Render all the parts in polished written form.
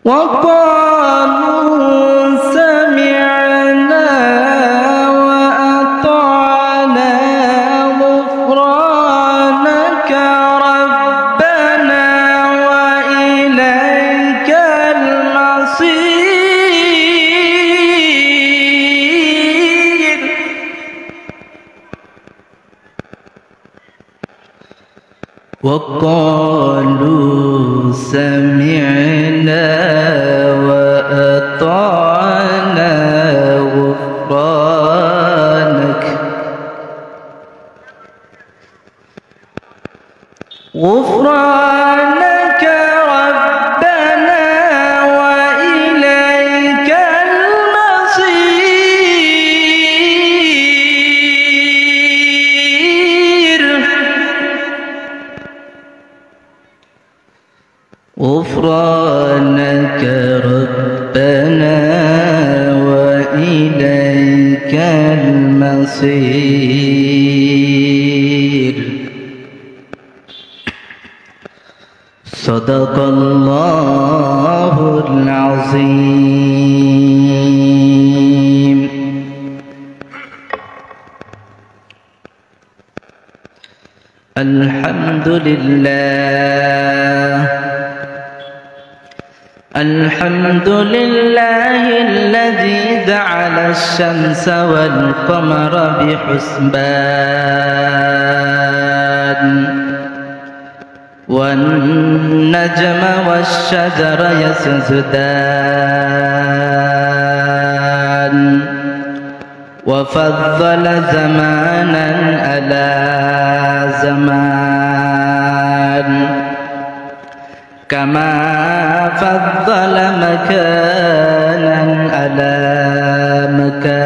وقالوا سمعنا وأطعنا غفرانك ربنا وإليك المصير وقالوا سمعنا وأطعنا غفرانك ربنا وإليك المصير غفرانك ربنا وإليك المصير صدق الله العظيم. الحمد لله الحمد لله الذي جعل الشمس والقمر بحسبان والنجم والشجر يسجدان وفضل زمانا على زمان كما فضل مكانا على مكان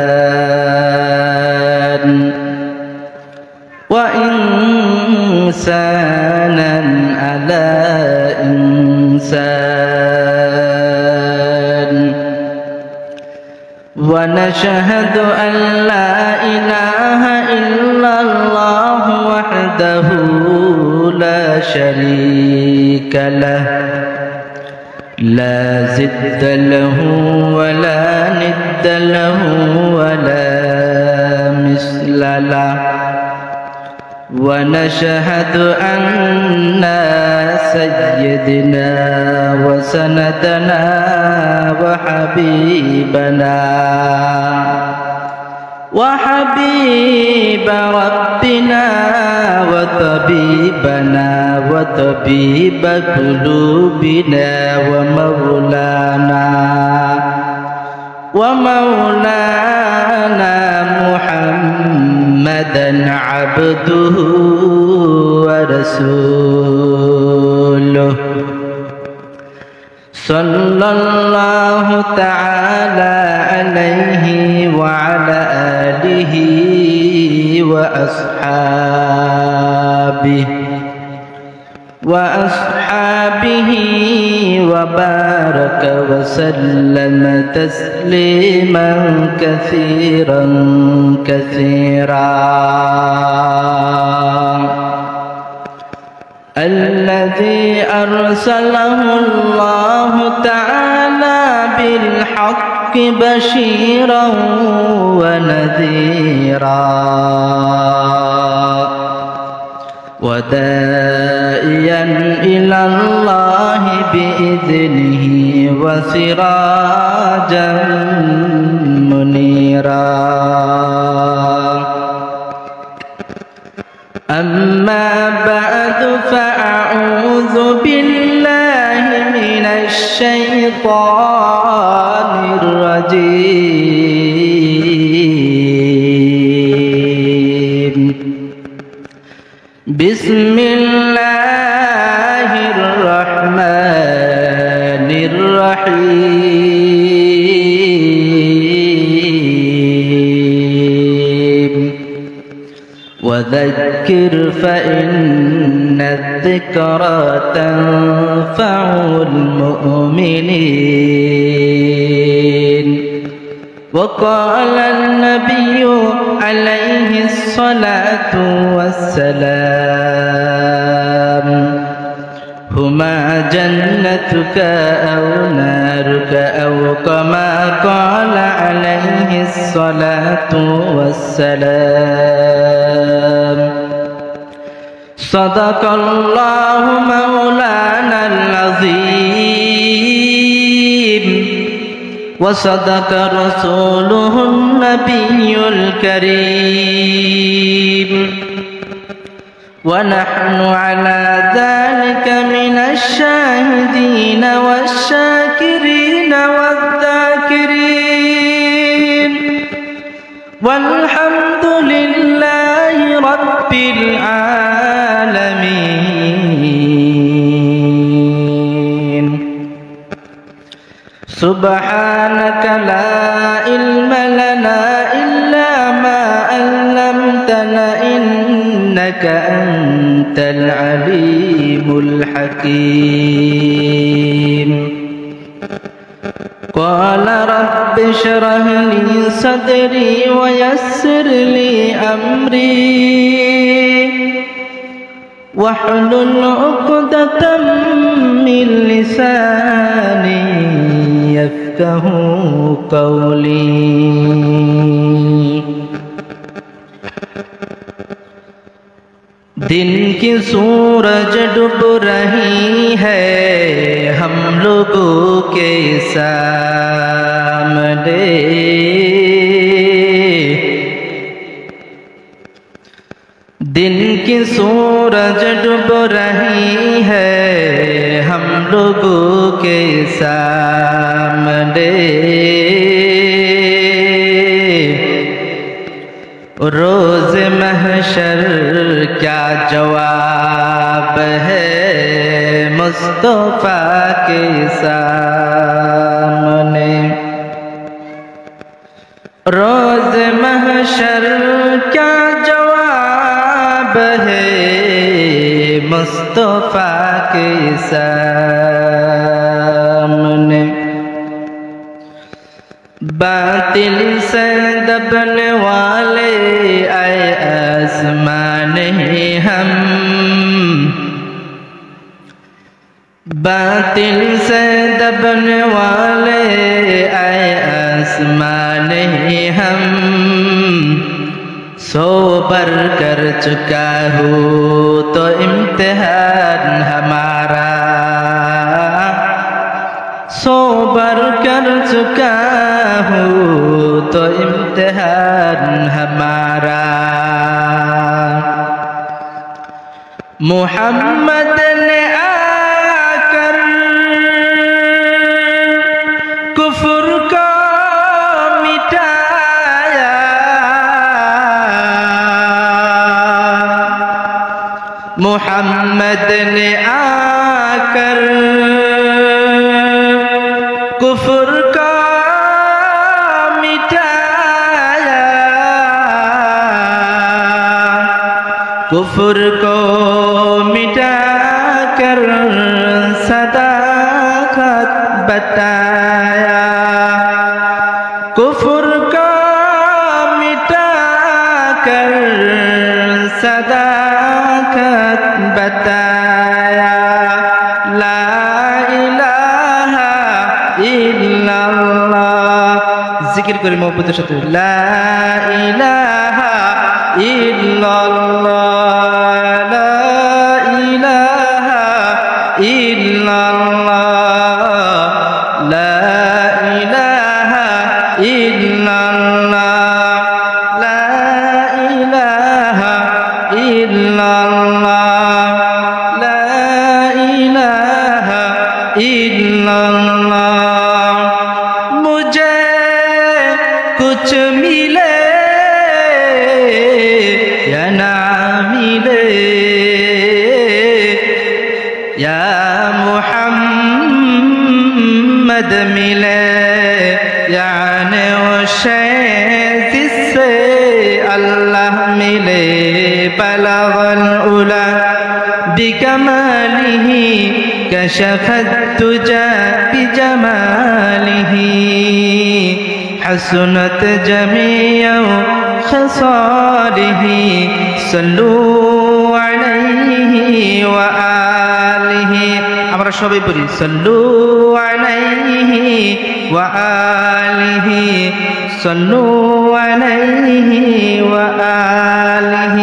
وإنسانا على إنسان ونشهد أن لا إله إلا الله وحده لا شريك له لا ضد له ولا ند له ولا مثل له ونشهد أن سيدنا وسندنا وحبيب ربنا وطبيبنا وطبيب قلوبنا ومولانا محمدا عبده ورسوله صلى الله تعالى عليه وعلى آله وأصحابه وبارك وسلم تسليما كثيرا الذي أرسله الله تعالى بالحق بشيرا ونذيرا وداعيا إلى الله بإذنه وسراجا منيرا أما بعد فأعوذ بالله من الشيطان الرجيم بسم الله الرحمن الرحيم وذكر فإن الذكرى تنفع المؤمنين وقال النبي عليه الصلاة والسلام هما جنتك أو نار نارك أو كما قال عليه الصلاة والسلام صدق الله مولانا العظيم وصدق رسوله النبي الكريم ونحن على ذلك من الشاهدين والشاكرين والذاكرين والحمد لله رب العالمين سبحانك لا علم لنا إلا ما علمتنا إنك أنت العليم الحكيم قال رب اشرح لي صدري ويسر لي أمري واحلل عقدة من لساني يفقه قولي दिन की सूरज डूब रही है हम लोगों के सामने दिन की सूरज डूब रही है हम लोगों के सामने रोज़ महशर क्या जवाब है मुस्तफ़ा के सामने रोज़ महशर क्या जवाब है मुस्तफ़ा के सामने बातिल से दबने वाले आए आसमाने हम बातिल से दबने वाले आए आसमाने हम सोबर कर चुका हूँ तो इम्तिहान हमारा सोबर कर चुका हूँ तो इम्तिहान हमारा मोहम्मद ने आकर कुफ्र को मिटाया मोहम्मद ने आकर कुफ्र का मिटाया कुफ्र को मिटा कर सदाकत बताया कुफ्र को मिटा कर सदाकत बताया ला इलाहा इल्लल्लाह जिक्र करें मोहब्बत के साथ ला इलाहा इल्लल्लाह ला इलाहा इल्लल्लाह ला इलाहा इल्लल्लाह ला इलाहा इल्लल्लाह ला इलाहा इल्लल्लाह मुझे कुछ मिले या ना मिले या मुहम्मद मिले याने वो शय जिससे अल्लाह मिले बलगल उला बिकमालिही कशफत तुजा बिजमालिही हसनत जमीअ खसालिही सल्लू अलैहि व आलिहि আমরা সবাই পড়ি सल्लू अलैहि وآله صلوا عليه وآله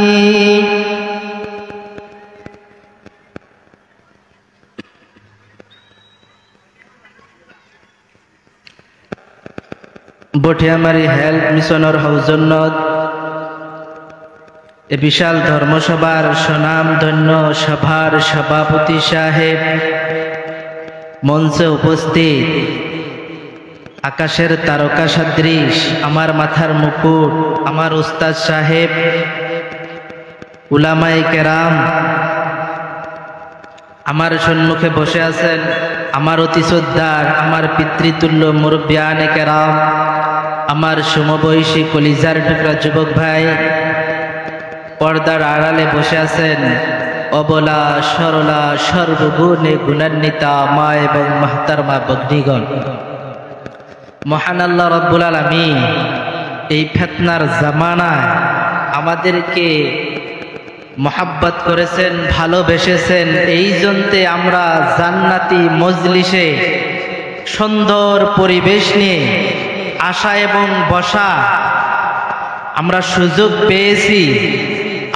বটিয়ামারি হেলথ মিশনের সৌজন্যত এ বিশাল ধর্মসভার সুনাম ধন্য সভার সভাপতি সাহেব, মঞ্চে উপস্থিত আকাশের তারকা সদৃশ আমার মাথার মুকুট, আমার উস্তাদ সাহেব, উলামায়ে কেরাম, আমার সম্মুখে বসে আছেন আমার অতি শ্রদ্ধার, আমার পিতৃতুল্য মুরব্বিয়ানে কেরাম, আমার সমবয়সী কলিজার টুকরা যুবক ভাই, পর্দার আড়ালে বসে আছেন অবলা সরলা সর্বগুণে গুণান্বিতা মা এবং মাহতারমা ভগ্নীগণ। মহান আল্লাহ রব্বুল আলামিন এই ফিতনার জামানায় আমাদেরকে মহাব্বত করেছেন, ভালোবেসেছেন। এই জন্যে আমরা জান্নাতি মজলিসে সুন্দর পরিবেশ নিয়ে আসা এবং বসা আমরা সুযোগ পেয়েছি।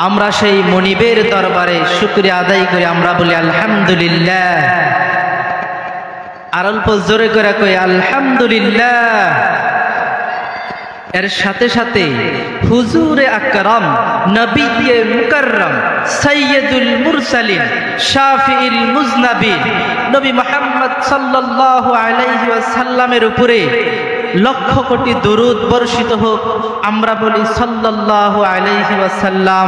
আমরা সেই মনিবের দরবারে শুকরিয়া আদায় করে আমরা বলি আলহামদুলিল্লাহ। আর অল্প জোরে করে কই আলহামদুলিল্লাহ। এর সাথে সাথে হুজুরে আকরাম, নবিয়ে মুকাররম, সাইয়্যিদুল মুরসালিন, শাফিউল মুজনাবিন নবী মুহাম্মদ সাল্লাল্লাহু আলাইহি ওয়াসাল্লামের উপরে লক্ষ কোটি দরুদ বর্ষিত হোক। আমরা বলি সাল্লাল্লাহু আলাইহি ওয়াসাল্লাম,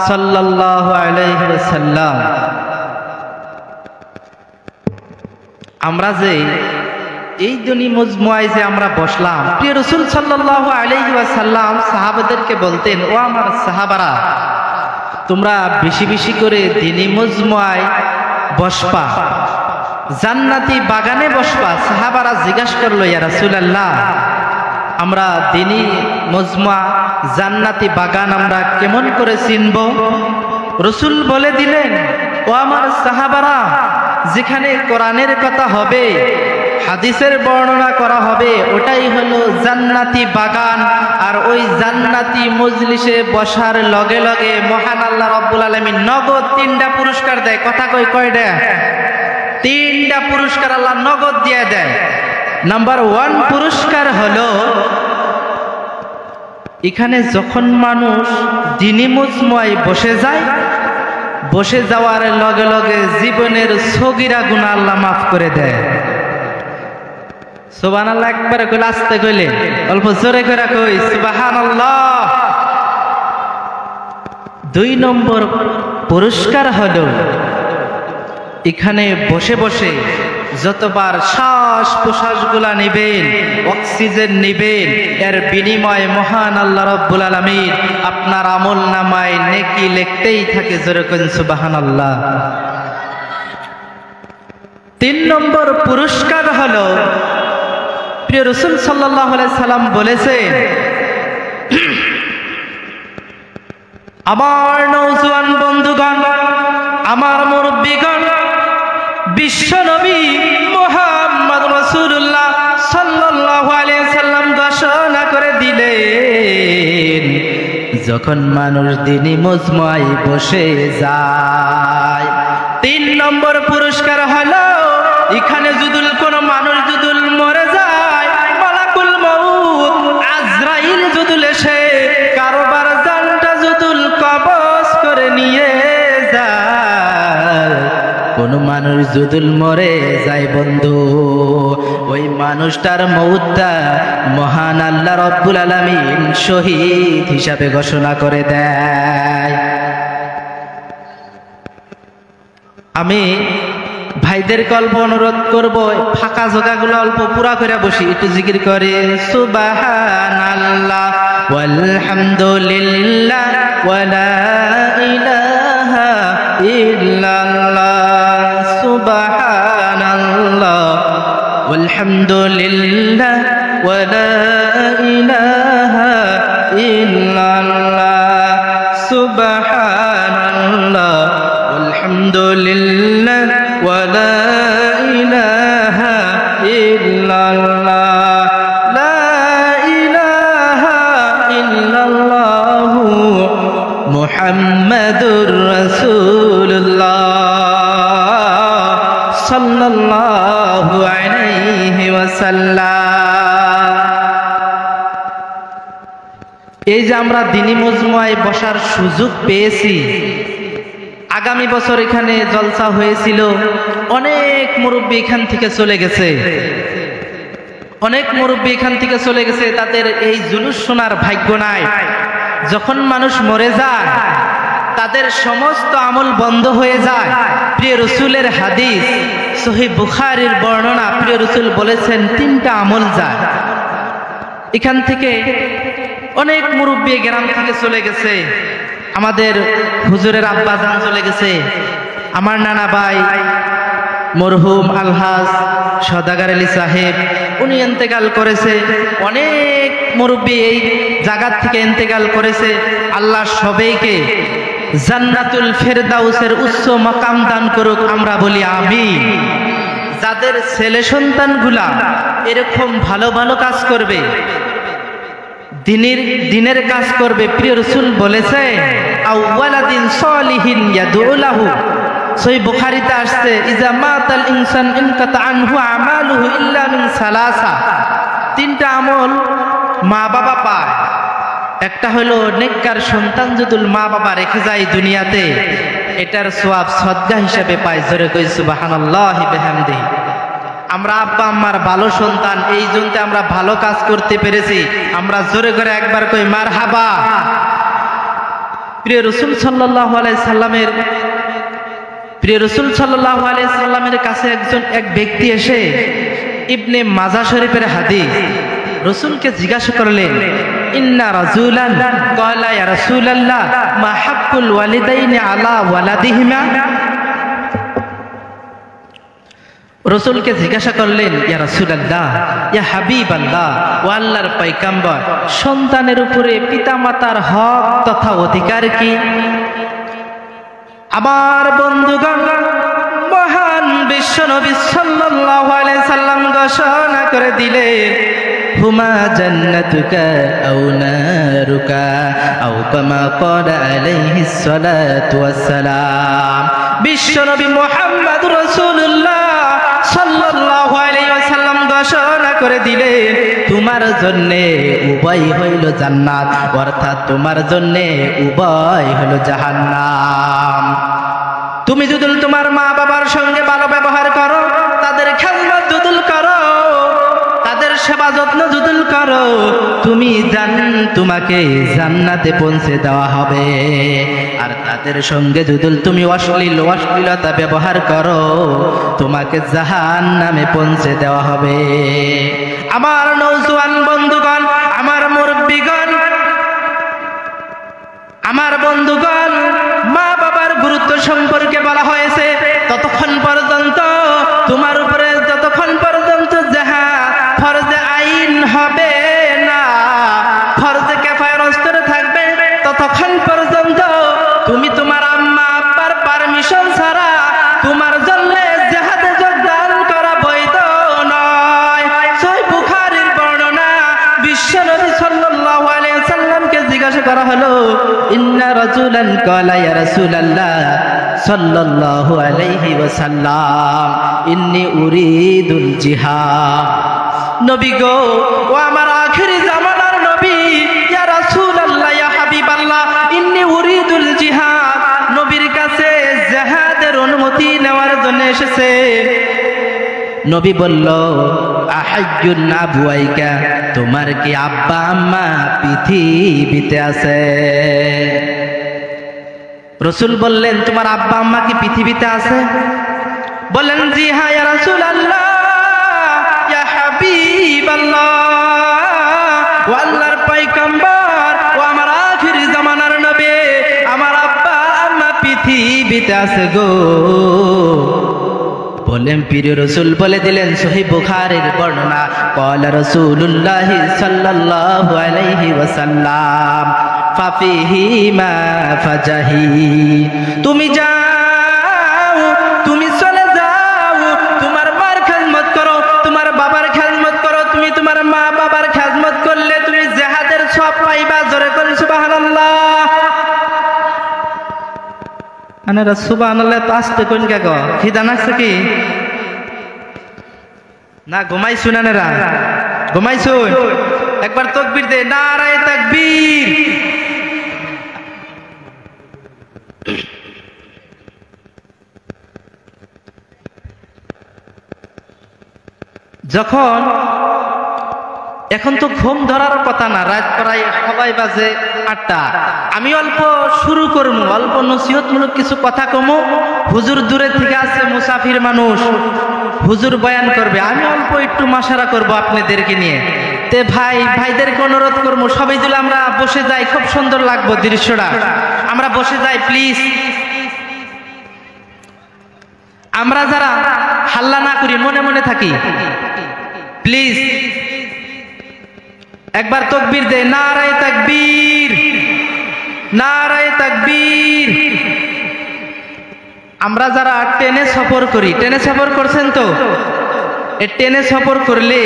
সাল্লাল্লাহু আলাইহি ওয়াসাল্লাম। আমরা যে এই দুনি মজমুয়ায় যে আমরা বসলাম, প্রিয় রাসূল সাল্লাল্লাহু আলাইহি ওয়াসাল্লাম সাহাবাদেরকে বলতেন, ও আমার সাহাবারা, তোমরা বেশি বেশি করে দিনী মজমুয়ায় বসবা, জান্নাতি বাগানে বসবা। সাহাবারা জিজ্ঞাসা করলো, ইয়া রাসূলুল্লাহ, আমরা দিনী মজমুয়া জান্নাতি বাগান আমরা কেমন করে চিনব? রাসূল বলে দিলেন, ও আমার সাহাবারা, যেখানে কোরআনের কথা হবে, হাদিসের বর্ণনা করা হবে, ওটাই হলো জান্নাতি বাগান। আর ওই জান্নাতি মজলিসে বসার লগে লগে মহান আল্লাহ রব্বুল আলামিন নগদ 3টা পুরস্কার দেয়। কথা কই কয়টা? 3টা পুরস্কার আল্লাহ নগদ দিয়ে দেয়। নাম্বার 1 পুরস্কার হলো, এখানে যখন মানুষ দিনী মজমুয়ায় বসে যায়, বসে যাওয়ার লগে লগে জীবনের সগীরা গুনাহ আল্লাহ মাফ করে দেয়। সুবহানাল্লাহ একবারে কইলে, আস্তে কইলে, অল্প জোরে করে কই সুবহানাল্লাহ। 2 নম্বর পুরস্কার হলো, এখানে বসে বসে যতবার শ্বাস প্রশ্বাসগুলা নেবেন, অক্সিজেন নেবেন, এর বিনিময়ে মহান আল্লাহ রব্বুল আলামিন আপনার আমল নামায় নেকি লিখতেই থাকে। জোরে কইন সুবহানাল্লাহ। 3 নম্বর পুরস্কার হলো, প্রিয় রাসূল সাল্লাল্লাহু আলাইহি সাল্লাম বলেছেন, আমার নওজোয়ান বন্ধুগণ, আমার মুরব্বিগণ, বিশ্ব নবী মুহাম্মদ রাসূলুল্লাহ সাল্লাল্লাহু আলাইহি সাল্লাম ঘোষণা করে দিলেন, যখন মানুষ দিনী মজমুয়ায় বসে যায়, 3 নম্বর পুরস্কার হলো, এখানে যদি কোনো মানুষ যদি মরে যায়, মালাকুল মউত আজরাইল যদি এসে কারোবার জানটা যদি কবজ করে নিয়ে যায়, কোন মানুষ যদি মরে যায় বন্ধু, ওই মানুষটার মউতটা মহান আল্লাহ রব্বুল আলামিন শহীদ হিসাবে ঘোষণা করে দেয়। আমি ভাইদেরকে অল্প অনুরোধ করব, ফাঁকা জায়গাগুলো অল্প পুরা করে বসি, একটু জিকির করে সুবহানাল্লাহ ওয়ালহামদুলিল্লাহ ওয়ালা ইলাহা ইল্লাল্লাহ, সুবহানাল্লাহ ওয়ালহামদুলিল্লাহ ওয়ালা ইলাহা ইল্লাল্লাহ, সুবহানাল্লাহ ওয়ালহামদুলিল্লাহ ওয়ালা ইলাহা ইল্লাল্লাহ। মুহাম্মাদুর রাসূলুল্লাহ সাল্লাল্লাহু আলাইহি ওয়াসাল্লাম। এই যে আমরা দ্বীনি মজমুয়ায় বসার সুযোগ পেয়েছি, আগামী বছর এখানে জলসা হয়েছিল, অনেক মুরব্বী এখান থেকে চলে গেছে, অনেক মুরব্বী এখান থেকে চলে গেছে, তাদের এই জুলুস শোনার ভাগ্য নাই। যখন মানুষ মরে যায় তাদের সমস্ত আমল বন্ধ হয়ে যায়। প্রিয় রসুলের হাদিস, সহিহ বুখারীর বর্ণনা, প্রিয় রসুল বলেছেন 3টা আমল যায়। এখান থেকে অনেক মুরব্বী গ্রাম থেকে চলে গেছে, আমাদের হুজুরের আব্বাজান চলে গেছে, আমার নানা ভাই মরহুম আলহাজ সদাগর আলী সাহেব উনি ইন্তেকাল করেছে, অনেক মুরব্বী এই জায়গা থেকে ইন্তেকাল করেছে। আল্লাহ সবাইকে জান্নাতুল ফেরদাউসের উচ্চ মাকাম দান করুক, আমরা বলি আমিন। যাদের ছেলে সন্তানগুলা এরকম ভালো ভালো কাজ করবে, দিনের কাজ করবে, প্রিয় রাসূল বলেছে আউওয়ালাদিন সলিহিন ইয়াদুলাহু, সহিহ বুখারীতে আসছে ইজা মাতাল ইনসান ইনকাতা আনহু আমালুহু ইল্লা মিন সালাসা। 3টা আমল মা বাবা পায়, একটা হলো নেককার সন্তান যদি মা বাবা রেখে যায় দুনিয়াতে, এটার সওয়াব সদকা হিসেবে পায়। জোরে কই সুবহানাল্লাহি বিহামদিহি। আমরা আব্বা আম্মার ভালো সন্তান, এই জন্য আমরা ভালো কাজ করতে পেরেছি, আমরা জোরে করে একবার কই মারহাবা। প্রিয় রাসূল সাল্লাল্লাহু আলাইহি সাল্লামের কাছে এক ব্যক্তি এসে, ইবনে মাজাহ শরীফের হাদিস, রাসূলকে জিজ্ঞাসা করলেন ইন্না রাজুলান ক্বালা ইয়া রাসূলাল্লাহ মা হাক্কুল ওয়ালিদাইনি আলা ওয়ালাদিহিমা। রাসূলকে জিজ্ঞাসা করলেন ইয়া রাসূলুল্লাহ, ইয়া হাবিবাল্লাহ, ও আল্লাহর পয়গম্বর, সন্তানের উপরে পিতামাতার হক তথা অধিকার কি? আমার বন্ধুগণ, মহান বিশ্বনবী সাল্লাল্লাহু আলাইহি সাল্লাম ঘোষণা করে দিলেন হুমা জান্নাতুকা আও নারুকা আও কামা ক্বালা আলাইহিস সালাতু ওয়াস সালাম। বিশ্বনবী মুহাম্মদুর রাসূলুল্লাহ সাল্লাল্লাহু আলাইহি ওয়াসাল্লাম ঘোষণা করে দিলেন তোমার জন্য উভয় হইল জান্নাত, অর্থাৎ তোমার জন্য উভয় হইল জাহান্নাম। তুমি যদি তোমার মা বাবার সঙ্গে ভালো ব্যবহার করো, তাদের খেদমত যদি করো, তাদের সেবা যত্ন যদি করো, তোমাকে জান্নাতে পৌঁছে দেওয়া হবে। আর তাদের সঙ্গে যদি তুমি অশ্লীলতা ব্যবহার করো, তোমাকে জাহান্নামে পৌঁছে দেওয়া হবে। আমার নওজোয়ান বন্ধুগণ, আমার মুরব্বিগণ, আমার বন্ধুগণ, মা বাবার গুরুত্ব সম্পর্কে বলা হয়েছে ততক্ষণ পর্যন্ত তোমার উপরে, যতক্ষণ পর্যন্ত ফরজে আইন হবে না, ফরজে কিফায়ার স্তরে থাকবে, ততক্ষণ পর্যন্ত তুমি তোমার আম্মা আব্বার পারমিশন ছাড়া তোমার জন্য জিহাদে যোগদান করা বৈধ নয়। সহিহ বুখারীর বর্ণনা, বিশ্বনবী সাল্লাল্লাহু আলাইহি ওয়াসাল্লামকে জিজ্ঞাসা করা হলো ইন্না রাজুলান ক্বালা ইয়া রাসূলুল্লাহ সাল্লাল্লাহু আলাইহি ওয়াসাল্লাম ইন্নী উরিদুল জিহাদ। নবী গো, ও আমার আখিরি জামানার নবী, ইয়া রাসূলুল্লাহ, ইয়া হাবিবাল্লাহ, ইন্নী উরিদুল জিহাদ, নবীর কাছে জিহাদের অনুমতি নেওয়ার জন্য এসেছে। নবী বলল আহাজ্জুন আবওয়াইকা, তোমার কি আব্বা আম্মা পৃথিবীতে আছে? রাসূল বললেন তোমার আব্বা আম্মা কি পৃথিবীতে আছে? বলেন জি হ্যাঁ ইয়া রাসূলুল্লাহ, ইয়া হাবিবাল্লাহ, ও আল্লাহর পয়গম্বর, ও আমার আখির জামানার নবী, আমার আব্বা আম্মা পৃথিবীতে আছে গো। বলেন প্রিয় রাসূল বলে দিলেন, সহিহ বুখারীর বর্ণনা, ক্বালা রাসূলুল্লাহ সাল্লাল্লাহু আলাইহি ওয়াসাল্লাম ফাফিহিমা ফাজাহি, তুমি যাও, তুমি চলে যাও, তোমার মার খেদমত করো, তোমার বাবার খেদমত করো, তুমি তোমার মা বাবার খেদমত করলে তুমি জিহাদের সওয়াব পাইবা। জোরে করে সুবহানাল্লাহ। আনারা সুবহানাল্লাহ তো আসতে কোন কে গো খিদা লাগছে কি না ঘুমাইছুন আনারা ঘুমাইছুন একবার তাকবীর দে নারায়ে তাকবীর যখন এখন তো ঘুম ধরার কথা না রাত প্রায় সবাই বাজে 8টা আমি অল্প শুরু করব অল্প নসিহতমূলক কিছু কথা কমো হুজুর দূরে থেকে আছে মুসাফির মানুষ হুজুর বয়ান করবে আমি অল্প একটু মাশারা করব আপনাদেরকে নিয়ে তে ভাইদেরকে অনুরোধ করব সবাই যদি আমরা বসে যাই খুব সুন্দর লাগবে দৃশ্যটা আমরা বসে যাই প্লিজ আমরা যারা হাল্লা না করি মনে মনে থাকি প্লিজ একবার তাকবীর দে নারায়ে তাকবীর নারায়ে তাকবীর আমরা যারা ট্রেনে সফর করি ট্রেনে সফর করছেন তো এই ট্রেনে সফর করলে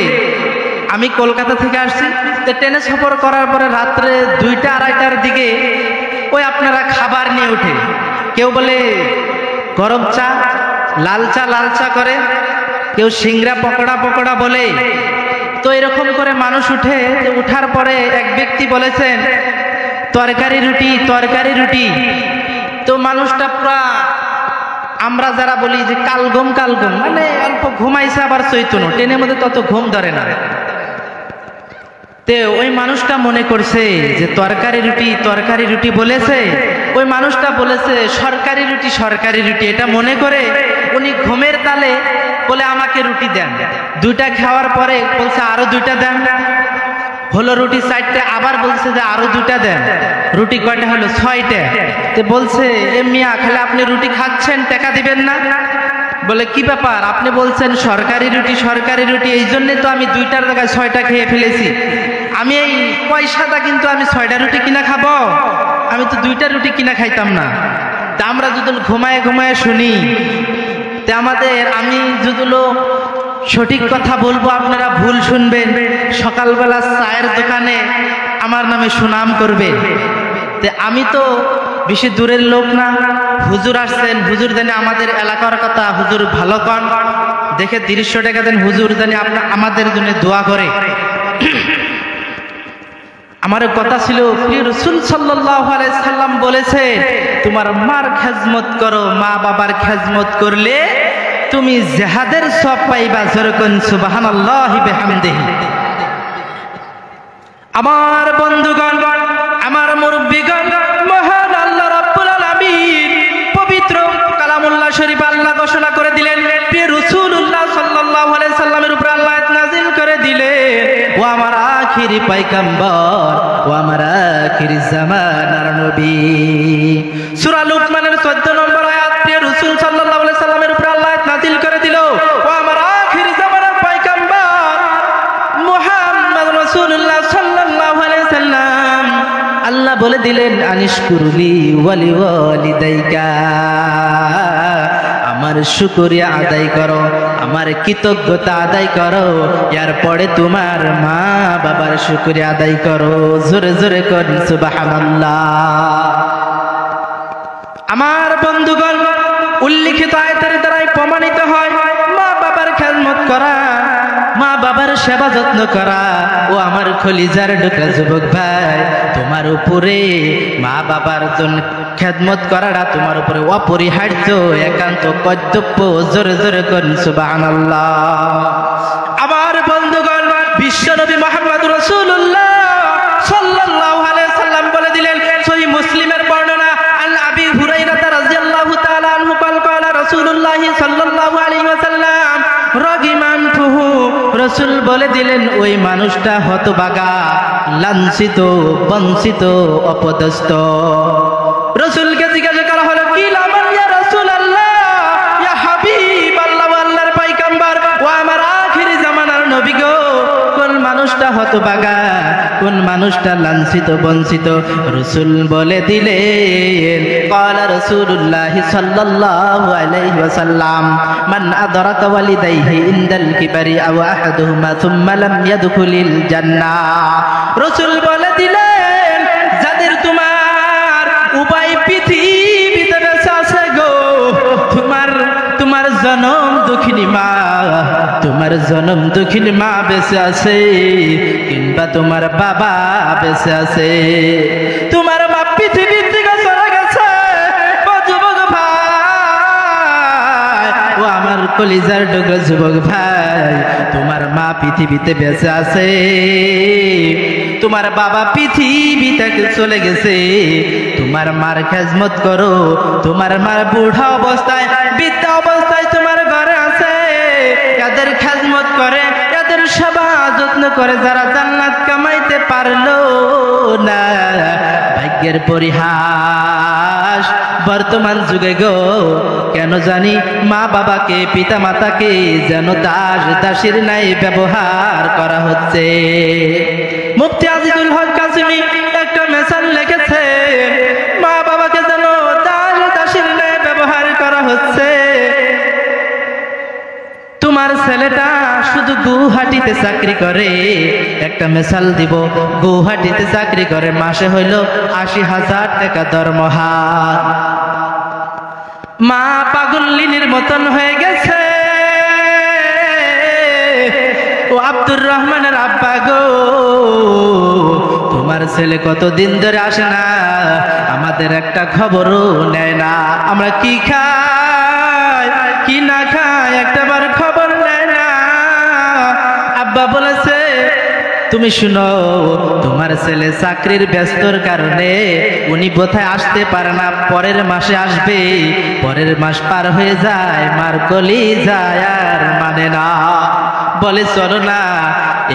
আমি কলকাতা থেকে আসছি তো ট্রেনে সফর করার পরে রাত্রে 2টা 2:30টার দিকে ওই আপনারা খাবার নিয়ে ওঠে কেউ বলে গরম চা লাল চা করে কেউ সিংড়া পকোড়া বলে তো এরকম করে মানুষ উঠে উঠার পরে এক ব্যক্তি বলেছেন তরকারি রুটি তো মানুষটা পুরা আমরা যারা বলি যে কালগম মানে অল্প ঘুমাইছে আবার চৈতন্য ট্রেনের মধ্যে তত ঘুম ধরে না তে ওই মানুষটা মনে করছে যে তরকারি রুটি বলেছে ওই মানুষটা বলেছে সরকারি রুটি এটা মনে করে উনি ঘুমের তালে বলে আমাকে রুটি দেন 2টা খাওয়ার পরে বলছে আরো 2টা দেন হলো রুটি 4টে আবার বলছে যে আরো 2টা দেন রুটি কয়টা হলো 6টে তো বলছে এ মিয়া খালি আপনি রুটি খাচ্ছেন টাকা দিবেন না বলে কি ব্যাপার আপনি বলছেন সরকারি রুটি এই জন্য তো আমি 2টার জায়গায় 6টা খেয়ে ফেলেছি আমি এই পয়সাটা কিন্তু আমি 6টা রুটি কিনা খাবো আমি তো 2টা রুটি কিনা খাইতাম না তা আমরা যদি ঘুমায় শুনি তে আমাদের আমি যদি সঠিক কথা বলবো আপনারা ভুল শুনবেন সকালবেলা চায়ের দোকানে আমার নামে সুনাম করবে তে আমি তো বেশি দূরের লোক না হুজুর আসছেন হুজুর জানি আমাদের এলাকার কথা হুজুর ভালো কন দেখে 300 টাকা দেন হুজুর জানি আমাদের জন্য দোয়া করে আমার কথা ছিল প্রিয় রাসূল সাল্লাল্লাহু আলাইহি সাল্লাম বলেছে তোমার মার খেজমত করো মা বাবার খেজমত করলে তুমি জিহাদের সওয়াব পাইবা যেরকম সুবহানাল্লাহি বিহামদিহি আমার বন্ধুগণ আমার মুরব্বিগণ মহান আল্লাহ রাব্বুল আলামিন পবিত্র কালামুল্লাহ শরীফ আল্লাহ ঘোষণা করে দিলেন প্রিয় রাসূলুল্লাহ সাল্লাল্লাহু আলাইহি সাল্লামের উপর আল্লাহ আয়াত নাযিল করে দিলেন ও আমার আখিরি পয়গম্বর ও আমার আখিরি জামানার নবী সূরা লুকমানের 14 নম্বর আয়াত প্রিয় রাসূল সাল্লাল্লাহু আলাইহি সাল্লামের উপর আল্লাহ আয়াত নাযিল করে দিল ও আমার আখিরি জামানার পয়গম্বর মুহাম্মদ রাসূলুল্লাহ সাল্লাল্লাহু আলাইহি সাল্লাম আল্লাহ বলে দিলেন আনিশকুরলি ওয়ালি ওয়ালিদাইকা আমার শুকরিয়া আদায় করো আমার কৃতজ্ঞতা আদায় করো এরপরে তোমার মা বাবার শুকরিয়া আদায় করো জোরে জোরে করুন সুবহানাল্লাহ আমার বন্ধুগণ উল্লিখিত আয়াতের দ্বারাই প্রমাণিত হয় মা বাবার খেদমত করা মা বাবার সেবা যত্ন করা ও আমার খলিজার টুকরা যুবক ভাই তোমার উপরে মা বাবার জন্য খেদমত করাটা তোমার উপরে অপরিহার্য একান্ত কর্তব্য জোরে জোরে করুন সুবহানাল্লাহ আমার বন্ধুগণ বিশ্বনবী মুহাম্মদ রাসূলুল্লাহ সাল্লাল্লাহু আলাইহি সাল্লাম বলে দিলেন সহিহ মুসলিমের বর্ণনা আন আবি হুরায়রা রাদিয়াল্লাহু তাআলা আনহু قال রাসূলুল্লাহ সাল্লাল্লাহু আলাইহি ওয়াসাল্লাম রাগিমান ফুহু রাসূল বলে দিলেন ওই মানুষটা হতভাগা লাঞ্ছিত বঞ্চিত অপদস্থ রাসূলকে জিজ্ঞাসা করা হলো কি লামান ইয়া রাসূলুল্লাহ ইয়া হাবিবাল্লাহ আল্লাহর পয়গম্বর ও আমার আখিরি জামানার নবী গো কোন মানুষটা হতভাগা কোন মানুষটা লাঞ্ছিত বঞ্চিত রাসূল বলে দিলেন قال রাসূলুল্লাহ সাল্লাল্লাহু আলাইহি ওয়াসাল্লাম মান আদরাকা ওয়ালিদাইহি ইনদাল কিবারি আও আহাদুহুমা থুম্মা লাম ইয়াদখুলিল জান্নাহ রাসূল বলে দিলেন যাদের তোমার উভয় পৃথিবীতে বেঁচে আছে জনম দুঃখিনী মা, তোমার জনম দুঃখিনী মা বেঁচে আছে, কিংবা তোমার বাবা বেঁচে আছে, তোমার বাপ পৃথিবীর থেকে চলে গেছে। ও যুবক ভাই, ও আমার কলিজার ডুগো যুবক ভাই, তোমার মা পৃথিবীতে বেঁচে আছে, তোমার বাবা পৃথিবী থেকে চলে গেছে। তোমার মার খেজমত করো, তোমার মার বুড়া অবস্থায় বৃদ্ধা অবস্থায় তোমার ঘরে আছে, এদের খেজমত করে, এদের সেবা যত্ন করে যারা জান্নাত কামাইতে পারলো না। ভাগ্যের পরিহাস বর্তমান যুগে গো, কেন জানি মা বাবাকে পিতা মাতাকে যেন দাস দাসীর নাই ব্যবহার করা হচ্ছে। মুফতি আজিজুল হক কাসিমি একটা মেসাল লিখেছে, মা বাবাকে যেন দাস দাসীর নাই ব্যবহার করা হচ্ছে। তোমার ছেলেটা শুধু গুয়াহাটিতে চাকরি করে, একটা মেসাল দিব, গুয়াহাটিতে চাকরি করে, মাসে হইল ৮০,০০০ টাকা দরমহা। মা পাগলিনীর মতন হয়ে গেছে। ও আব্দুর রহমানের আব্বা গো, তোমার ছেলে কতদিন ধরে আসে না, আমাদের একটা খবরও নেয় না, আমরা কি খাই কি না খাই একটাবার খবর নেয় না। আব্বা বলেছে, তুমি শুনো, তোমার ছেলে চাকরির ব্যস্তর কারণে উনি বোধহয় আসতে পারে না, পরের মাসে আসবে। পরের মাস পার হয়ে যায়, মার কলি যায় আর মানে না, বলে চলো না,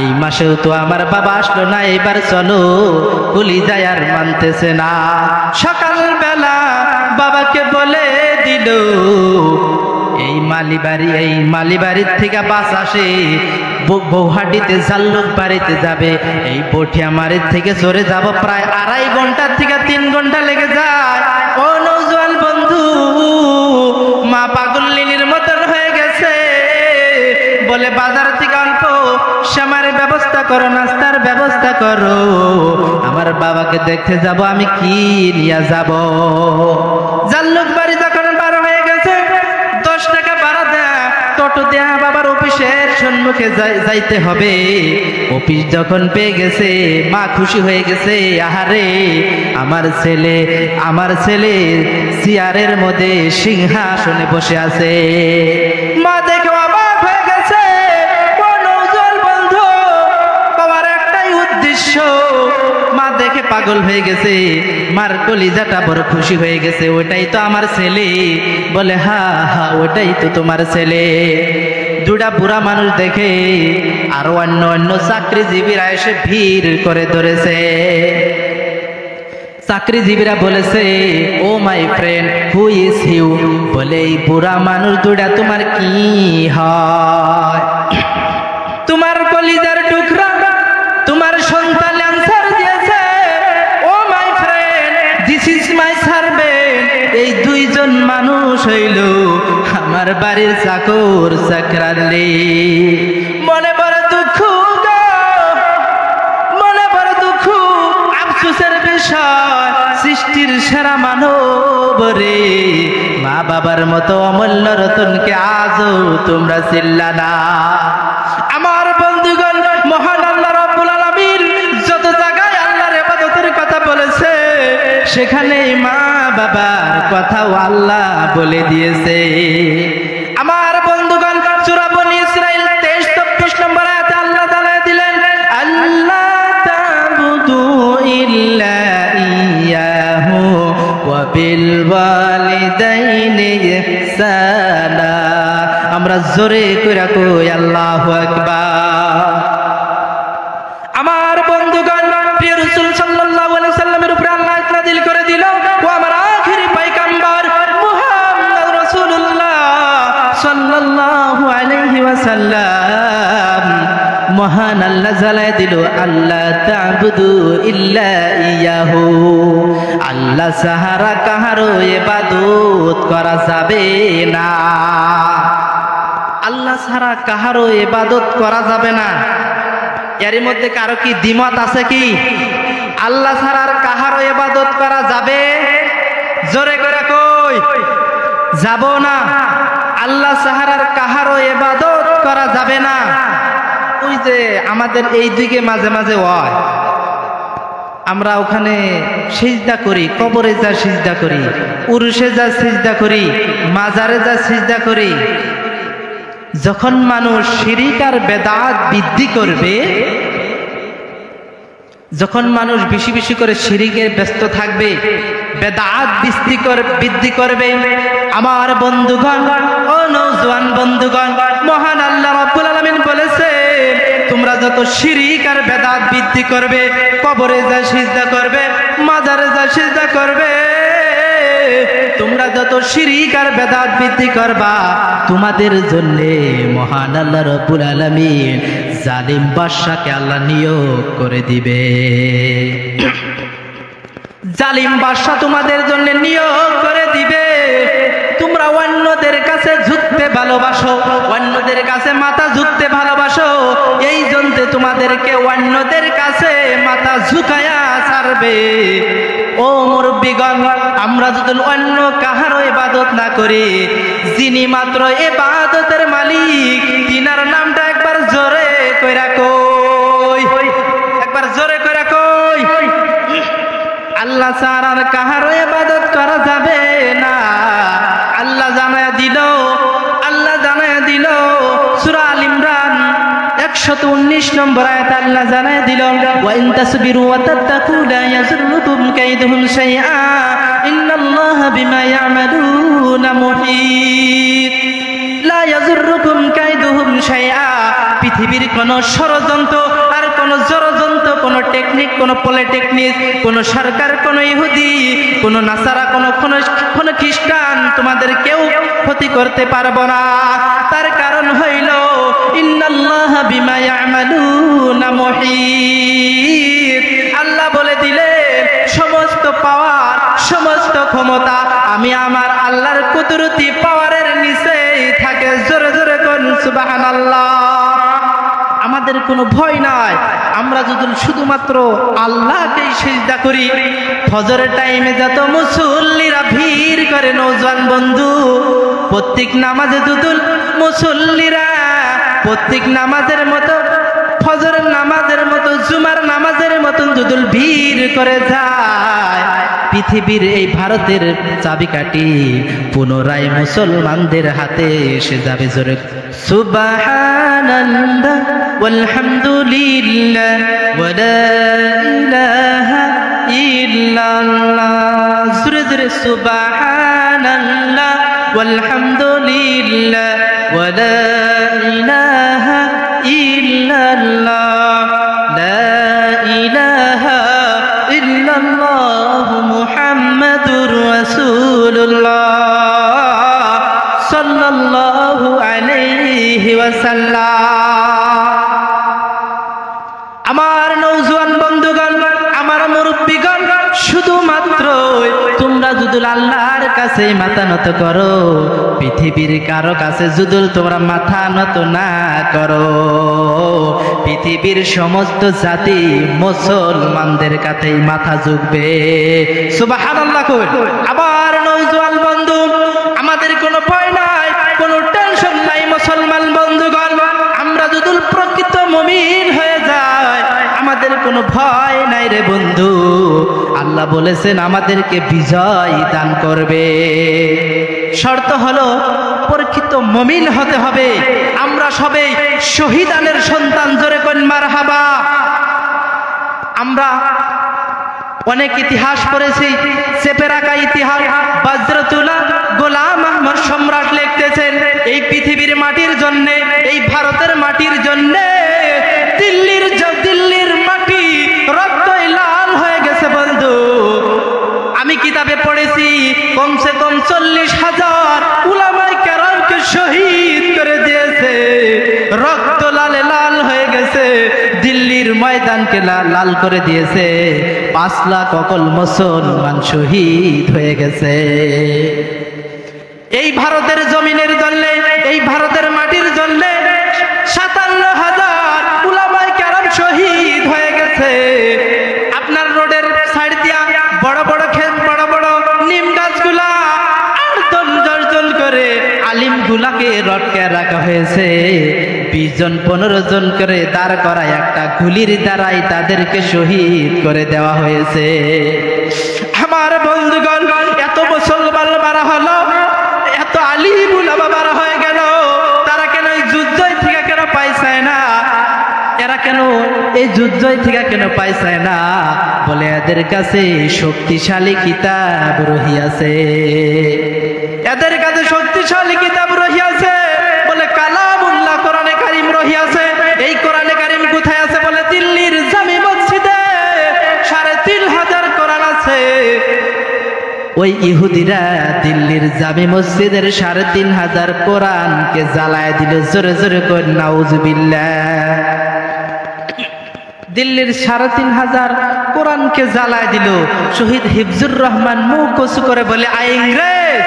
এই মাসেও তো আমার বাবা আসলো না, এবার চলো, কলি যায় আর মানতেছে না। সকালবেলা বাবাকে বলে দিল, এই মালিবাড়ির থেকে বাস আসে, গুয়াহাটিতে জাল্লুক বাড়িতে যাবে, এই বটিয়ামারির থেকে চড়ে যাব, প্রায় ২.৫ ঘন্টা থেকে ৩ ঘন্টা লেগে যায়। ও নওজোয়ান বন্ধু, মা পাগলিনীর মতন হয়ে গেছে, বলে বাজার থেকে অল্প শ্যামার ব্যবস্থা করো, নাস্তার ব্যবস্থা করো, আমার বাবাকে দেখতে যাব, আমি কি নিয়ে যাব। জাল্লুক বাড়ি যখন বার হয়ে গেছে, ১০ টাকা ভাড়া দেয়া টোটো দেয়া বাবার অফিসের সম্মুখে যাইতে হবে। অফিস যখন পেয়ে গেছে, মা খুশি হয়ে গেছে, আহারে আমার ছেলে চেয়ারের মধ্যে সিংহাসনে বসে আছে। মা দেখে অবাক হয়ে গেছে। ও নওজোয়ান বন্ধু, বাবার একটাই উদ্দেশ্য, মা দেখে পাগল হয়ে গেছে, মার কলিজাটা বড় খুশি হয়ে গেছে, ওটাই তো আমার ছেলে। বলে হা হা, ওটাই তো তোমার ছেলে। দুটা বুড়া মানুষ দেখে আর অন্য চাকরিজীবীরা এসে ভিড় করে ধরেছে। চাকরিজীবীরা বলেছে, oh my friend, who is you? বলে, এই বুড়া মানুষ দুটা তোমার কি হয়? তোমার কলিজার টুকরা, তোমার সন্তান অ্যান্সার দিয়েছে, oh my friend, this is my servant. এই দুইজন মানুষ হইল আমার বাড়ির চাকর চাকরানি। মনে বড় দুঃখ গো, মনে বড় দুঃখ, আফসোসের বিষয়, সৃষ্টির সেরা মানব রে, মা বাবার মতো অমূল্য রতনকে আজও তোমরা চিল্লা না। আমার বন্ধুগণ, মহান আল্লাহ রাব্বুল আলামিন যত জায়গায় আল্লাহর ইবাদতের কথা বলেছে, সেখানে মা বাবার কথাও আল্লাহ বলে দিয়েছে। আমার বন্ধুগণ, সূরা বনী ইসরাঈল 23-24 নম্বর আয়াতে আল্লাহ তাআলা দিলেন, আল্লাহ তা'বুদু ইল্লা ইয়াহু ওয়া বিল ওয়ালিদাইনি ইহসানা। আমরা জোরে কইরা কই আল্লাহু আকবার। আমার বন্ধুগণ, প্রিয় রাসূল সাল্লাল্লাহু আলাইহি সাল্লামের উপরে আল্লাহ নাযিল করে দিল, ও আমার আখিরি পয়গম্বর মুহাম্মদ রাসূলুল্লাহ সাল্লাল্লাহু আলাইহি ওয়াসাল্লাম, মহান আল্লাহ জানায় দিল, আল্লাহ তা'বুদু ইল্লা ইয়াহু, আল্লাহ ছাড়া কাহারও ইবাদত করা যাবে না। আল্লাহ ছাড়া কাহারও ইবাদত করা যাবে না। এর মধ্যে কারো কি দ্বিমত আছে কি? আল্লাহ ছাড়া আর কাহারও ইবাদত করা যাবে? জোরে করে কই যাব না। আল্লাহ ছাড়া কাহারও ইবাদত করা যাবে না। ওই যে আমাদের এই দিকে মাঝে মাঝে হয়, আমরা ওখানে সিজদা করি, কবরে যা সিজদা করি, উরুসে যা সিজদা করি, মাজারে যা সিজদা করি। যখন মানুষ শিরিক আর বেদাত বৃদ্ধি করবে, যখন মানুষ বেশি বেশি করে শিরিকে ব্যস্ত থাকবে, বেদাত বৃদ্ধি করবে, আমার বন্ধুগণ, ও নওজোয়ান বন্ধুগণ, মহান আল্লাহ রাব্বুল আলামিন বলেছে তোমরা যত শিরিক আর বেদাত বৃদ্ধি করবে, কবরে যা সিজদা করবে, মাজারে যা সিজদা করবে, তোমরা যত শিরিক আর বেদাত বৃদ্ধি করবা, তোমাদের জন্য মহান আল্লাহ রাব্বুল আলামিন জালিম বাদশাকে আল্লাহ নিয়োগ করে দিবে। জালিম বাদশা তোমাদের জন্য নিয়োগ করে দিবে। তোমরা অন্যদের কাছে ঝুঁকতে ভালোবাসো, অন্যদের কাছে মাথা ঝুঁকতে ভালোবাসো, এই জন্য তোমাদেরকে অন্যদের কাছে মাথা ঝুঁকায়া ছাড়বে। ও মুরব্বিগণ, আমরা যদি অন্য কাহারও ইবাদত না করি, যিনি মাত্র ইবাদতের মালিক, তিনার নামটা একবার জোরে কইরা কই, একবার জোরে কইরা কই। আল্লাহ ছাড়া আর কাহারও ইবাদত করা যাবে না। আল্লাহ জানায়া দিল, আল্লাহ জানায়া দিল সূরা আল ইমরান 119 নম্বর আয়াত আল্লাহ জানায়া দিল, ওয়া ইন তাসবিরু ওয়া তাত্তাকু লা ইয়াযুররুকুম কাইদুহুম শাইআ ইন্নাল্লাহা বিমা ইয়ামালুনা মুহীত। লা ইয়াযুররুকুম কাইদুহুম শাইআ, পৃথিবীর কোন ষড়যন্ত্র আর কোন ষড়যন্ত্র, কোন টেকনিক, কোন পলিটেকনিক, কোন সরকার, কোন ইহুদি, কোন নাসারা, কোন খ্রিস্টান তোমাদের কেউ ক্ষতি করতে পারবো না। তার কারণ হইল ইন্নাল্লাহা বিমা ইয়ামালুনা মুহীত। আল্লাহ বলে দিলে সমস্ত পাওয়ার, সমস্ত ক্ষমতা আমি আমার আল্লাহর কুদরতি পাওয়ারের নিচেই থাকে। জোরে জোরে কোন সুবহানাল্লাহ। আমাদের কোনো ভয় নাই। আমরা যদি শুধুমাত্র আল্লাহকেই সিজদা করি, ফজরের টাইমে যত মুসল্লিরা ভিড় করে, নওজোয়ান বন্ধু, প্রত্যেক নামাজে দুদুল মুসল্লিরা প্রত্যেক নামাজের মতো, ফজরের নামাজের মতো, জুমার নামাজের মতন দুদুল ভিড় করে যায়। পৃথিবীর এই ভারতের চাবিকাঠি পুনরায় মুসলমানদের হাতে এসে যাবে। জোরে সুবহানাল্লাহ ওয়ালহামদুলিল্লাহ ওয়া লা ইলাহা ইল্লাল্লাহ। জোরে জোরে সুবহানাল্লাহ ওয়ালহামদুলিল্লাহ ওয়া লা ইলাহা ইল্লাল্লাহ, লা ইলাহা ইল্লাল্লাহ মুহাম্মাদুর রাসূলুল্লাহ সাল্লাল্লাহু আলাইহি ওয়াসাল্লাম। আমার নওজোয়ান বন্ধুগণ, আমার মুরব্বিগণ, শুধুমাত্র তোমরা যদি আল্লাহর কাছে মাথা নত করো, পৃথিবীর কারো কাছে যদি তোমরা মাথা নত না করো, পৃথিবীর সমস্ত জাতি মুসলমানদের কাছেই মাথা ঝুঁকবে। সুবহানাল্লাহ কই। আবার নওজোয়ান বন্ধু, আমাদের কোনো ভয় নাই, কোনো টেনশন নাই। মুসলমান বন্ধুগণ, আমরা যদি প্রকৃত মুমিন হয়ে যাই, আমাদের কোনো ভয় নাই রে বন্ধু। আল্লাহ বলেছেন আমাদেরকে বিজয় দান করবে। শর্ত হলো প্রকৃত মুমিন হতে হবে। আমরা সবাই শহীদানের সন্তান। জোরে কোন মারহাবা। আমরা অনেক ইতিহাস পড়েছি, চেপে রাখা ইতিহাস। বজরতুল্লাহ গোলাম আহমদ সম্রাট লিখতেছেন, এই পৃথিবীর মাটির জন্য, এই ভারতের মাটির জন্য দিল্লির মাটি রক্তই লাল হয়ে গেছে বন্ধু। আমি কিতাবে পড়েছি কমসে কম 40,000 উলামায়ে কেরামকে শহীদ করে দিয়েছে। রক্ত লালে লাল হয়ে গেছে, দিল্লির ময়দানকে লাল করে দিয়েছে। 5 লাখ অকল মুসলমান শহীদ হয়ে গেছে। এই ভারতের জমিনের জন্য, এই ভারতের মাটির জন্য 57,000 উলামায়ে কেরাম শহীদ হয়ে গেছে। আপনার রোডের সাইড দিয়া বড় বড় ক্ষেত, বড় বড় নিম গাছগুলা 8-10 জন করে আলিমগুলা কালিমুল্লাহকে রটকে রাখা হয়েছে। 20 জন 15 জন করে দাঁড় করায় একটা গুলির দ্বারাই তাদেরকে শহীদ করে দেওয়া হয়েছে। আমার বন্ধুগণ, এত মুসলমান মারা হলো, এত আলিম উলামা মারা হয়ে গেল, তারা কেন এই যুদ্ধই থেকে কেন পাইছে না? এরা কেন এই যুদ্ধই থেকে কেন পাইছে না? বলে এদের কাছে শক্তিশালী কিতাব রহিয়াছে, এদের কাছে শক্তিশালী কিতাব রহিয়াছে। বলে কালামুল্লাহ কোরআনে কারিম রহিয়াছে। এই কোরআনে কারিম কোথায় আছে? বলে দিল্লির জামি মসজিদে 3500 কোরআন আছে। ওই ইহুদিরা দিল্লির জামি মসজিদের 3500 কোরআনকে জ্বালায় দিল। জোরে জোরে কর নাউজুবিল্লাহ। দিল্লির 3500 কোরআনকে জ্বালায় দিল। শহীদ হিফজুর রহমান মুখ কচু করে বলে, আইংরেজ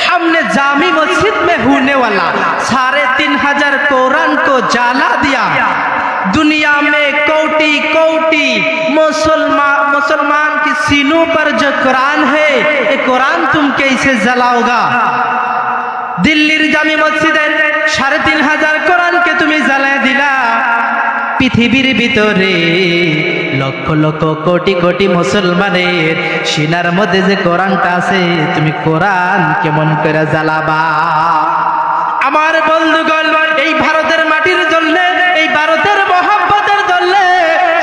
हमने जामी मस्जिद में होने वाला 3500 कुरान को जला दिया। दुनिया में कोटि कोटि मुसलमान की सीनों पर जो कुरान है, ये कुरान तुम कैसे जलाओगा? दिल्लीर जामी मस्जिदेर 3500 कुरान के तुम्हें जला दिला। পৃথিবীর ভিতরে লক্ষ লক্ষ কোটি কোটি মুসলমানের সিনার মধ্যে যে কোরআনটা আছে, তুমি কোরআন কেমন করে জ্বালাবা? আমার বন্ধুগণ, এই ভারতের মাটির জন্য, এই ভারতের মহব্বতের জন্য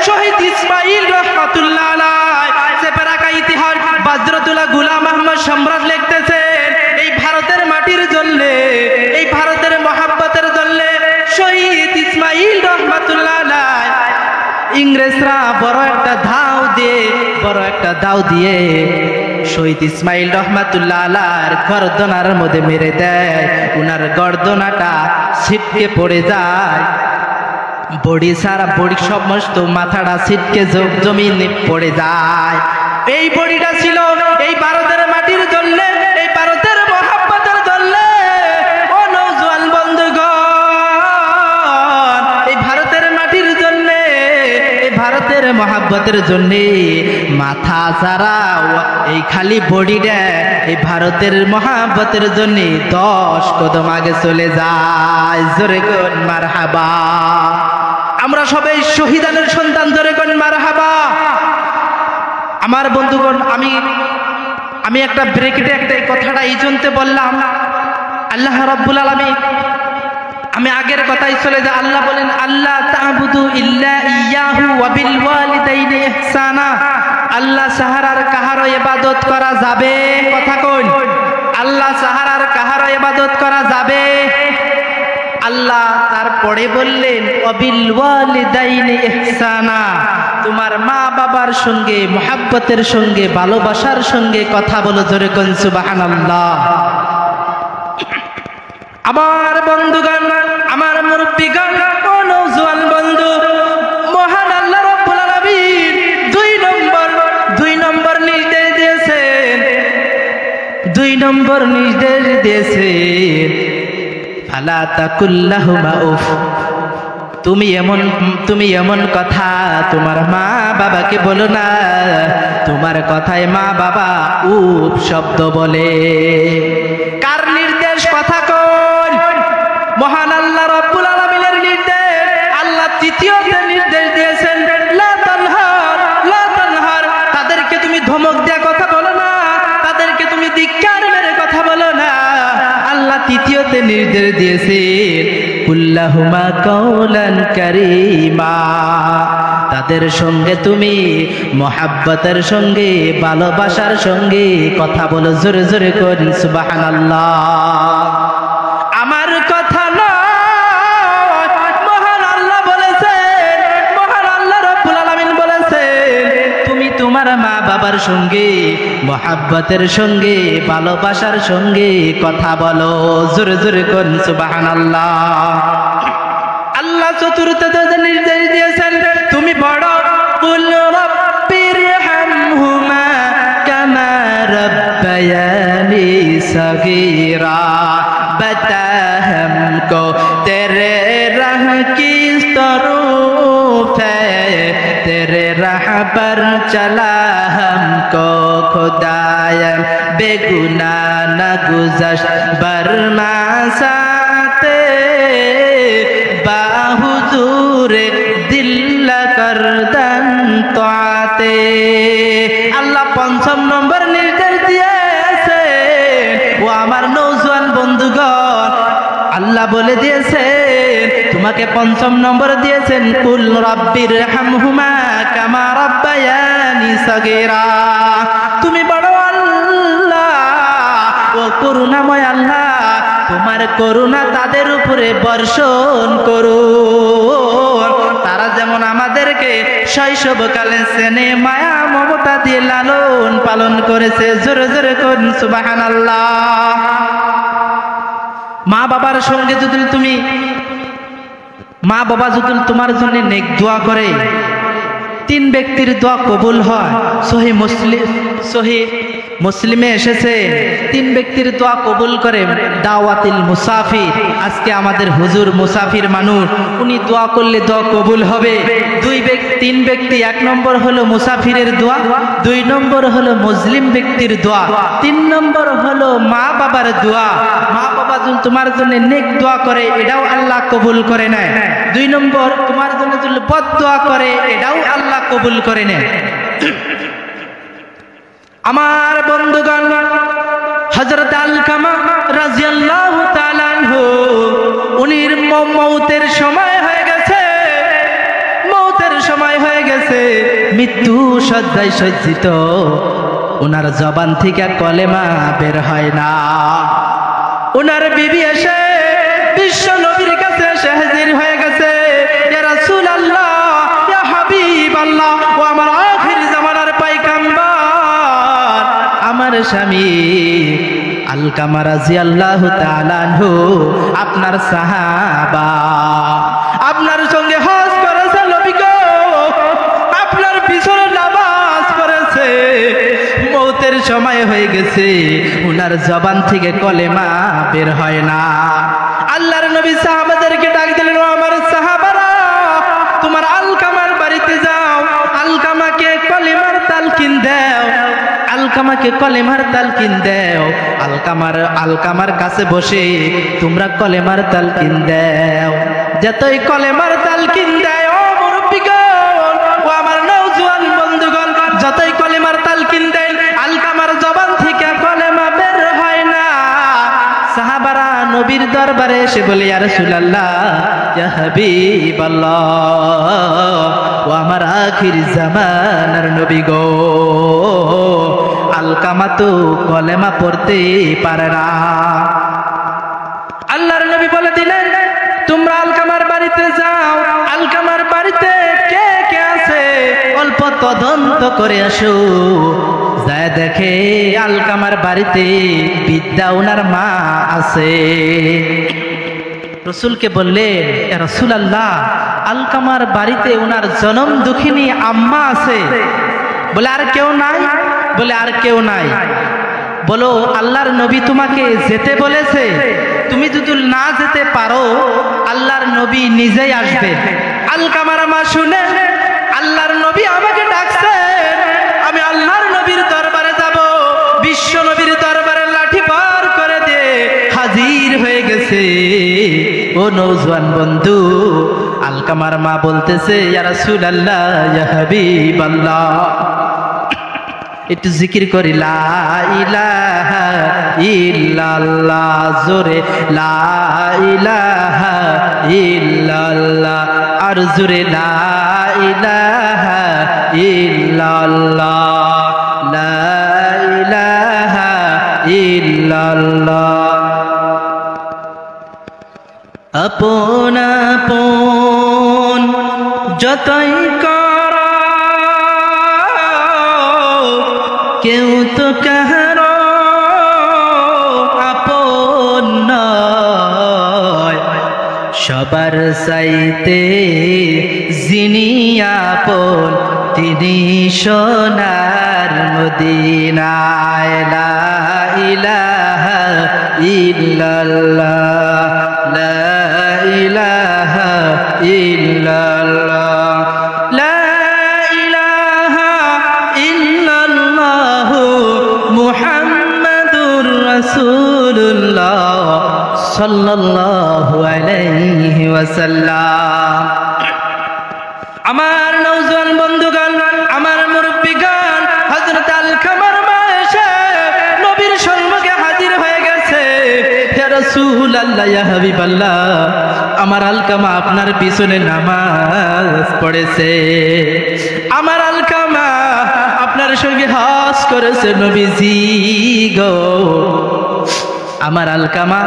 শহীদ ইসমাইল রহমাতুল্লাহ আলাইহি সেপারাকা ইতিহাস বজরতুল্লাহ গোলাম আহমদ সম্রাট লিখতেছেন, এই ভারতের মাটির জন্য, এই ভারতের মহব্বতের জন্য শহীদ ইসমাইল রহমাতুল্লাহ আলাইহি ইংরেজরা বড় একটা দাও দিয়ে শহীদ ইসমাইল রহমাতুল্লাহ আলাইহির গর্দনার মধ্যে মেরে দেয়। উনার গর্দনাটা ছিটকে পড়ে যায়, বডি সারা বডি সমস্ত মাথাটা ছিটকে জমিনে পড়ে যায়। এই বডিটা ছিল এই ভারতের মাটির জন্য, এই ভারতের মহব্বতের জন্য। ও নওজোয়ান বন্ধুগণ, এই ভারতের মাটির জন্য, এই ভারতের মহব্বতের জন্য মাথা সারা এই খালি বডিটা এই ভারতের মহব্বতের জন্য 10 কদম আগে চলে যায়। জোরে কোন মারহাবা। আমরা সবাই শহীদানের সন্তান, জোরে কোন মারহাবা। আমার বন্ধুগণ, আমি একটা ব্রেকেটে একটা কথাটা এই জন্য বললাম, আল্লাহ রাব্বুল আলামিন, আমি আগের কথাই চলে যাই। আল্লাহ বলেন, আল্লাহ তা'বুদু ইল্লা ইয়াহু ওয়া বিল ওয়ালিদাইনি ইহসানা। আল্লাহ সাহারার কাহারও ইবাদত করা যাবে? কথা কই, আল্লাহ সাহারার কাহারও ইবাদত করা যাবে? আল্লাহ তারপরে বললেন, ওয়া বিল ওয়ালিদাইনি ইহসানা, তোমার মা বাবার সঙ্গে মুহাব্বতের সঙ্গে ভালোবাসার সঙ্গে কথা বলো। জোরে কোন সুবহানাল্লাহ। আমার বন্ধুগণ, আমার মুরব্বিগণ, ও নওজোয়ান বন্ধু, মহান আল্লাহ রাব্বুল আলামিন 2 নম্বর নির্দেশ দিয়েছেন। 2 নম্বর নির্দেশ দিয়েছেন, ফালা তাকুল্লাহুমা উফ। তুমি এমন কথা তোমার মা বাবাকে বলো না। তোমার কথায় মা বাবা উফ শব্দ বলে। কার নির্দেশ? কথা কোন? মহান আল্লাহ রাব্বুল আলামিনের নির্দেশ। আল্লাহ তৃতীয়তে নির্দেশ দিয়েছেন, লা তানহার, তাদেরকে তুমি ধমক দেয়া কথা বলো না, তাদেরকে তুমি ধিক্কার মেরে কথা বলো না। আল্লাহ তৃতীয়তে নির্দেশ দিয়েছেন, কুল্লাহুমা কাওলান কারীমা, তাদের সঙ্গে তুমি মুহাব্বতের সঙ্গে ভালোবাসার সঙ্গে কথা বলো। জোরে জোরে কোন সুবহানাল্লাহ। আমার কথা নয়, মহান আল্লাহ বলেছেন, মহান আল্লাহ রাব্বুল আলামিন বলেছেন, তুমি তোমার মা বাবার সঙ্গে মুহাব্বতের সঙ্গে ভালোবাসার সঙ্গে কথা বলো। জোরে জোরে কোন সুবহানাল্লাহ। আল্লাহ চতুর্থতে নির্দেশ দিয়েছেন, তুমি বড় কুল রাব্বিরহামহুমা কামা রাব্বায়ানি সগীরা, बता हमको तेरे राह की तरूफ है, तेरे राह पर चला हमको खुदाया बेगुनाह न गुज़श्त बरमा साते बाहुजूर दिल करदन तो आते। আল্লাহ পঞ্চম নম্বর নির্দেশ দিয়েছে, ও আমার নওজোয়ান বন্ধুগণ, আল্লাহ বলে দিয়েছে তোমাকে পঞ্চম নম্বর দিয়েছেন, কুল রাব্বির হামহুমা কামা রাব্বায়ানি সগীরা। তুমি বড় আল্লাহ, ও করুণাময় আল্লাহ, তোমার করুণা তাদের উপরে বর্ষণ করুন, তারা যেমন আমাদেরকে শৈশবকালে স্নেহে মায়া মমতা দিয়ে লালন পালন করেছে। জোরে জোরে করুন সুবহানাল্লাহ। মা বাবার সঙ্গে যদি তুমি, মা বাবা যদি তোমার জন্য নেক দোয়া করে, তিন ব্যক্তির দোয়া কবুল হয়। সহিহ মুসলিমে এসেছে তিন ব্যক্তির দোয়া কবুল করে। দাওয়াতিল মুসাফির, আজকে আমাদের হুজুর মুসাফির মানুষ, উনি দোয়া করলে দোয়া কবুল হবে। তিন ব্যক্তি, এক নম্বর হলো মুসাফিরের দোয়া, দুই নম্বর হলো মুসলিম ব্যক্তির দোয়া, তিন নম্বর হলো মা বাবার দোয়া। মা বাবা যদি তোমার জন্য নেক দোয়া করে, এটাও আল্লাহ কবুল করে নেয়। দুই নম্বর, তোমার জন্য যদি বদ দোয়া করে, এটাও আল্লাহ কবুল করে নেয়। আমার বন্ধুগণ, হযরত আলকামা রাদিয়াল্লাহু তাআলা আনহু, উনির মওতের সময় হয়ে গেছে, মওতের সময় হয়ে গেছে, মৃত্যু শয্যায় সজ্জিত, ওনার জবান থেকে কলেমা বের হয় না। ওনার বিবি এসে বিশ্ব নবীর কাছে এসে হাজির হয়ে গেছে, ইয়া রাসূলুল্লাহ, ইয়া হাবিবাল্লাহ, ও আমার আখির জামানার পায়গাম্বার, আমার স্বামী আলকামা রাদিয়াল্লাহু তাআলা আনহু আপনার সাহাবা, আপনার সঙ্গে হজ করেছে, নবী গো, আপনার পিছনে নামাজ পড়েছে, মওতের সময় হয়ে গেছে, উনার জবান থেকে কলেমা বের হয় না। আল্লাহর নবী সাহাবাদেরকে ডাক দিলেন, ও আমার সাহাবারা, তোমার আলকামার বাড়িতে যাও, আলকামাকে কলেমার তালকিন দাও, আলকামাকে কলেমার তালকিন দাও, আলকামার কাছে বসে তোমরা কলেমার তালকিন দাও। যতই কলেমার তালকিন দেয়, ও মুরব্বিগণ, ও আমার নওজোয়ান বন্ধুগণ, যতই কলেমার তালকিন দেয়, আলকামার জবান থেকে কলেমা বের হয় না। সাহাবারা নবীর দরবারে এসে বলে, ইয়া রাসূলুল্লাহ, ইয়া হাবিবাল্লাহ, ও আমার আখির জামানার নবী গো, আলকামা তো কলেমা পড়তে পারে না। আল্লাহর নবী বলে দিলেন, তোমরা আলকামার বাড়িতে যাও, আলকামার বাড়িতে কে কে আছে অল্প তদন্ত করে আসো। যায় দেখে আলকামার বাড়িতে বিদ্যা ওনার মা আছে। রসুলকে বললেন, ইয়া রাসূলুল্লাহ, আলকামার বাড়িতে ওনার জনম দুঃখিনী আম্মা আছে। বলে আর কেউ নাই? বলে আর কেউ নাই। বলো আল্লাহর নবী তোমাকে যেতে বলেছে, তুমি যদি না যেতে পারো আল্লাহর নবী নিজেই আসবে। আলকামার মা শুনে, আল্লাহর নবী আমাকে ডাকছেন, আমি আল্লাহর নবীর দরবারে যাব। বিশ্ব নবীর দরবারে লাঠি পার করে দিয়ে হাজির হয়ে গেছে। ও নওজোয়ান বন্ধু, আলকামার মা বলতেছে, ইয়া রাসূলুল্লাহ, ইয়া হাবিবাল্লাহ, একটু জিকির করি, লা ইলাহা ইল্লাল্লাহ, জোরে লা ইলাহা ইল্লাল্লাহ, আর জোরে লা ইলাহা ইল্লাল্লাহ, লা ইলাহা ইল্লাল্লাহ। আপন আপন যতই করো, কেউ তো কারো আপন নয়, সবার চাইতে যিনি আপন তিনি সোনার মদিনায়। লা ইলাহা ইল্লাল্লাহ, লা ইলাহা ইল্লাল্লাহ, লা ইলাহা সাল্লাল্লাহু আলাইহি ওয়াসাল্লাম। আমার নওজোয়ান বন্ধুগণ, আমার মুরব্বিগণ, হযরত আলকামার মা এসে নবীর সম্মুখে হাজির হয়ে গেছে। ইয়া রাসূলুল্লাহ, ইয়া হাবিবাল্লাহ, আমার আলকামা আপনার পিছনে নামাজ পড়েছে, আমার আলকামা আপনার সঙ্গে হজ করেছে নবীজি গো। আমার আলকামা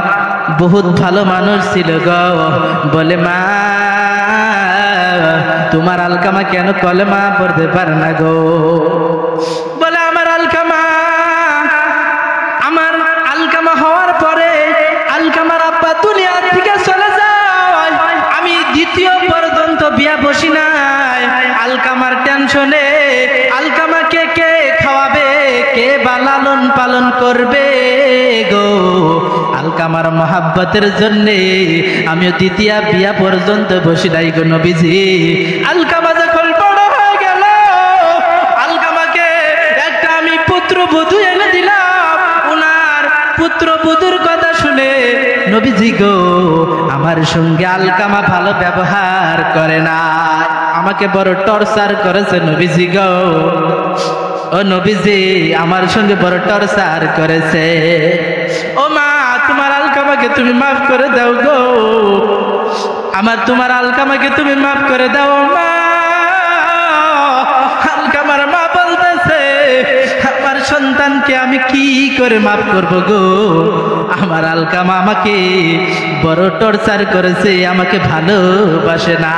বহুত ভালো মানুষ ছিল গো। বলে মা, তোমার আলকামা কেন কলেমা পড়তে পারে না গো? বলে আমার আলকামা হওয়ার পরে আলকামার আব্বা দুনিয়া থেকে চলে যায়, আমি দ্বিতীয় পর্যন্ত বিয়া বসি নাই। আলকামার টেনশনে আলকামাকে কে খাওয়াবে, কে বা লালন পালন করবে গো? আলকামার মহাব্বতের জন্যে আমিও দ্বিতীয় বিয়া পর্যন্ত বসি নাই গো নবীজি। আলকামা যখন বড় হয়ে গেল, আলকামাকে একটা আমি পুত্রবধূ এনে দিলাম। ওনার পুত্রবধূর কথা শুনে নবীজি গো আমার সঙ্গে আলকামা ভালো ব্যবহার করে না, আমাকে বড় টর্চার করেছে নবীজি গো। ও নবীজি আমার সঙ্গে বড় টর্চার করেছে। ও মা, তোমার আলকামাকে তুমি মাফ করে দাও গো, তোমার আলকামাকে তুমি মাফ করে দাও মা। আলকামার মা বলতেছে, আমার সন্তানকে আমি কি করে মাফ করব গো? আমার আলকামা আমাকে বড় টর্চার করেছে, আমাকে ভালোবাসে না।